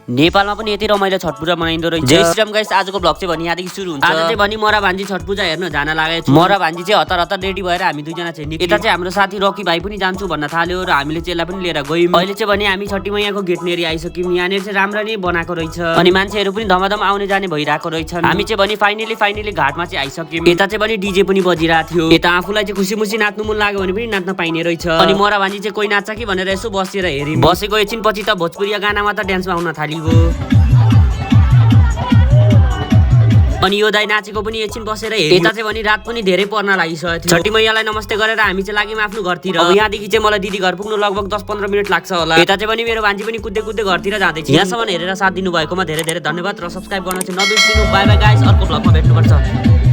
नेपालमा पनि यति रमाइलो छठ पूजा मनाइन्दो रहेछ। जय श्रीराम गाइस, आजको भ्लग चाहिँ भनी यहाँदेखि सुरु हुन्छ। आज चाहिँ भनी मरा भान्जी छठ पूजा हेर्न जान लागेको छु। मरा भान्जी चाहिँ हतार हतार रेडी भएर हामी दुईजना चाहिँ निक्ल्यौं। यता चाहिँ हाम्रो साथी रकी भाइ पनि जान्छु भन्न थाल्यो र हामीले चाहिँ यसलाई पनि लिएर गयौं। अहिले चाहिँ भने हामी छठी मैयाको गेट नेरी आइसक्यौं। यहाँनिर चाहिँ राम्ररी बनाएको रहेछ अनि मान्छेहरू पनि धमाधम आउने जाने भइरहेको रहेछन्। हामी चाहिँ भने फाइनली घाटमा चाहिँ आइसक्यौं। यता चाहिँ भने डीजे पनि बजिरहेको थियो। यता आफूलाई चाहिँ खुसी नाच्नु मन लाग्यो भने पनि नाच्न पाइने रहेछ। अनि मरा भान्जी चाहिँ कोही नाच्छ कि भनेर यसो बसेर हेर्यौं। बसेको एकछिन पछि त भोजपुरिया गानामा त डान्समा आउन थालियो। अनि यो दाइ नाचेको पनि एकछिन बसेर हेर्यौं। यता चाहिँ भने रात पनि धेरै पर्न लागिसक्यो थियो। छठी मैयालाई नमस्ते गरेर हामी चाहिँ लाग्यौं आफ्नो घरतिर। अब यहाँदेखि चाहिँ मलाई दिदी घर पुग्नु लगभग 10-15 मिनट लाग्छ होला। यता चाहिँ पनि मेरो भान्जी पनि कुद्दै घरतिर जाँदैछ। यहाँसम्म हेरेर साथ दिनु भएकोमा धेरै धेरै धन्यवाद र सब्स्क्राइब गर्न चाहिँ नबिर्सिनु। बाइ बाइ गाइस, अर्को भ्लगमा भेट्नुपर्छ।